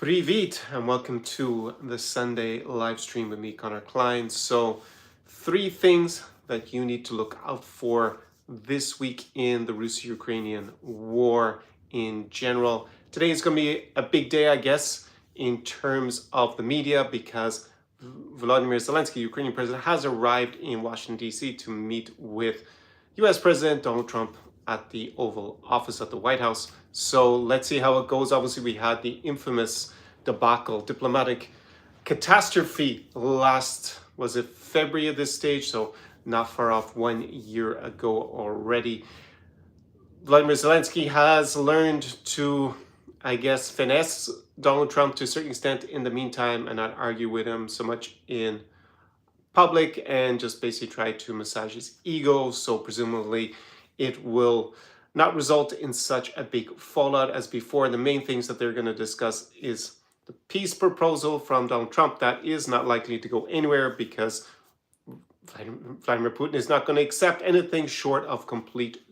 Привit and welcome to the Sunday live stream with me, Connor Klein. So, three things that you need to look out for this week in the Russo-Ukrainian war in general. Today is going to be a big day, I guess, in terms of the media because Volodymyr Zelensky, Ukrainian president, has arrived in Washington, D.C. to meet with U.S. President Donald Trump at the Oval Office at the White House. So let's see how it goes. Obviously, we had the infamous debacle, diplomatic catastrophe last, was it February at this stage? So not far off 1 year ago already. Vladimir Zelensky has learned to, I guess, finesse Donald Trump to a certain extent in the meantime and not argue with him so much in public and just basically try to massage his ego. So presumably it will not result in such a big fallout as before. The main things that they're going to discuss is the peace proposal from Donald Trump. That is not likely to go anywhere because Vladimir Putin is not going to accept anything short of complete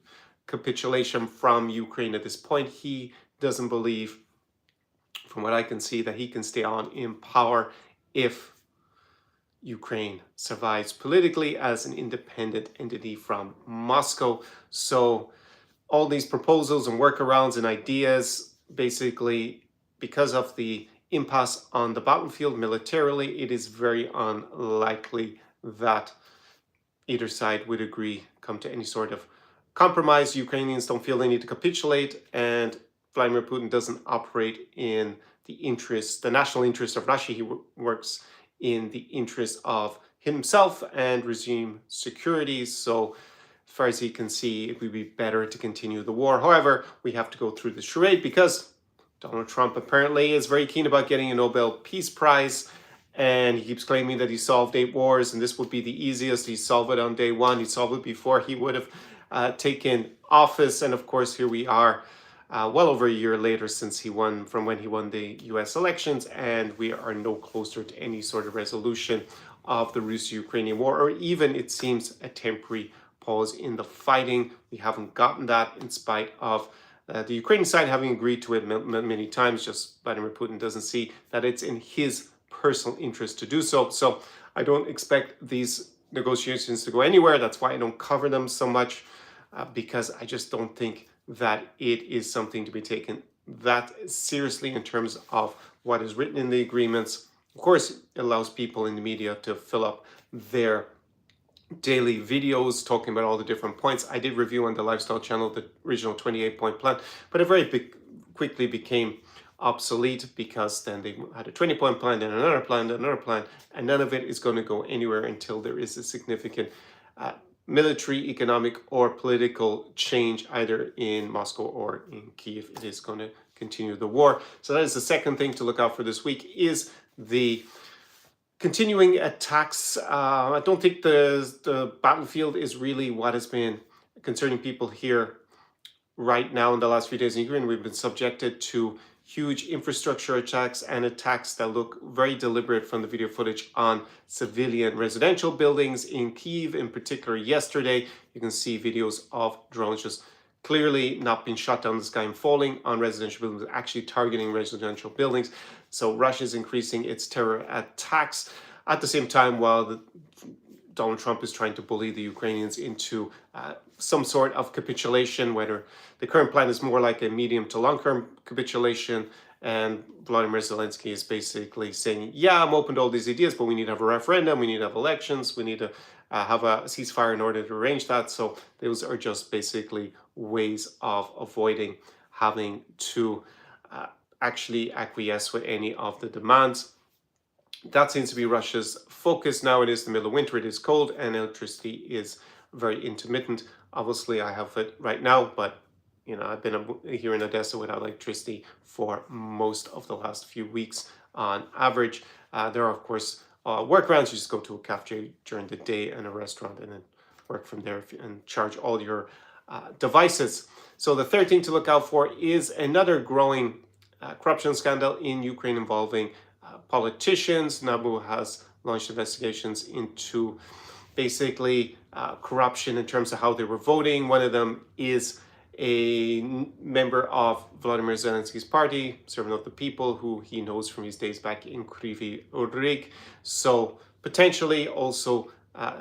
capitulation from Ukraine at this point. He doesn't believe, from what I can see, that he can stay on in power if Ukraine survives politically as an independent entity from Moscow. So all these proposals and workarounds and ideas, basically, because of the impasse on the battlefield militarily, it is very unlikely that either side would agree, come to any sort of compromise. Ukrainians don't feel they need to capitulate, and Vladimir Putin doesn't operate in the interest, the national interest of Russia. He works in the interest of himself and regime security. So as far as he can see, it would be better to continue the war. However, we have to go through the charade because Donald Trump apparently is very keen about getting a Nobel Peace Prize, and he keeps claiming that he solved 8 wars and this would be the easiest. He solved it on day one. He solved it before he would have taken office. And of course, here we are well over a year later since he won, from when he won the US elections, and we are no closer to any sort of resolution of the Russo-Ukrainian war, or even, it seems, a temporary pause in the fighting. We haven't gotten that in spite of the Ukrainian side having agreed to it many times. Just Vladimir Putin doesn't see that it's in his personal interest to do so. So I don't expect these negotiations to go anywhere. That's why I don't cover them so much, because I just don't think that it is something to be taken that seriously in terms of what is written in the agreements. Of course, it allows people in the media to fill up their daily videos talking about all the different points. I did review on the Lifestyle channel the original 28-point plan, but it quickly became obsolete because then they had a 20-point plan, then another plan, and none of it is going to go anywhere until there is a significant military, economic, or political change either in Moscow or in Kiev. It is going to continue the war. So that is the second thing to look out for this week, is the continuing attacks. I don't think the battlefield is really what has been concerning people here right now in the last few days in Ukraine. We've been subjected to huge infrastructure attacks and attacks that look very deliberate from the video footage on civilian residential buildings in Kyiv. In particular, yesterday, you can see videos of drones just clearly not being shot down the sky and falling on residential buildings, actually targeting residential buildings. So Russia is increasing its terror attacks at the same time while Donald Trump is trying to bully the Ukrainians into some sort of capitulation, whether the current plan is more like a medium to long-term capitulation. And Vladimir Zelensky is basically saying, yeah, I'm open to all these ideas, but we need to have a referendum, we need to have elections, we need to have a ceasefire in order to arrange that. So those are just basically ways of avoiding having to actually acquiesce with any of the demands. That seems to be Russia's focus now. It is the middle of winter, it is cold, and electricity is very intermittent. Obviously, I have it right now, but I've been here in Odessa without electricity for most of the last few weeks on average. There are, of course, workarounds. You just go to a cafe during the day and a restaurant and then work from there and charge all your devices. So the third thing to look out for is another growing corruption scandal in Ukraine involving politicians. NABU has launched investigations into basically corruption in terms of how they were voting. One of them is a member of Vladimir Zelensky's party, Servant of the People, who he knows from his days back in Kryvyi Rih. So potentially also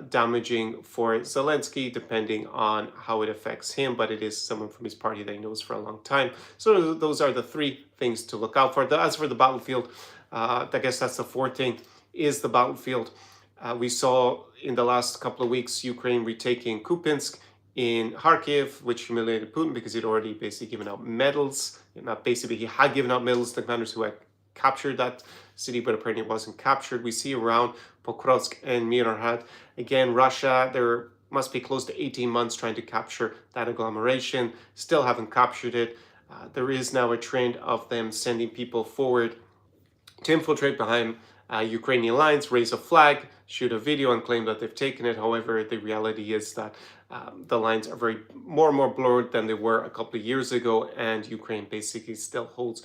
damaging for Zelensky, depending on how it affects him, but it is someone from his party that he knows for a long time. So those are the three things to look out for. As for the battlefield, I guess that's the fourth thing, is the battlefield. We saw in the last couple of weeks Ukraine retaking Kupinsk in Kharkiv, which humiliated Putin because he'd already basically given out medals. Not basically, he had given out medals to commanders who had captured that city, but apparently it wasn't captured. We see around Pokrovsk and Mirhorod. Again, Russia, there must be close to 18 months trying to capture that agglomeration. Still haven't captured it. There is now a trend of them sending people forward to infiltrate behind Ukrainian lines, raise a flag, shoot a video, and claim that they've taken it. However, the reality is that the lines are more and more blurred than they were a couple of years ago, and Ukraine basically still holds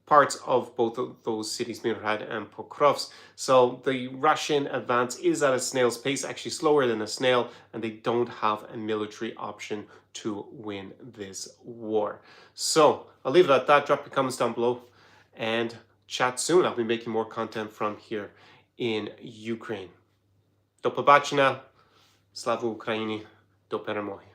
parts of both of those cities, Mirhorod and Pokrovsk. So the Russian advance is at a snail's pace, actually slower than a snail, and they don't have a military option to win this war. So I'll leave it at that. Drop your comments down below and chat soon. I'll be making more content from here in Ukraine. До побачення. Слава Україні. До перемоги.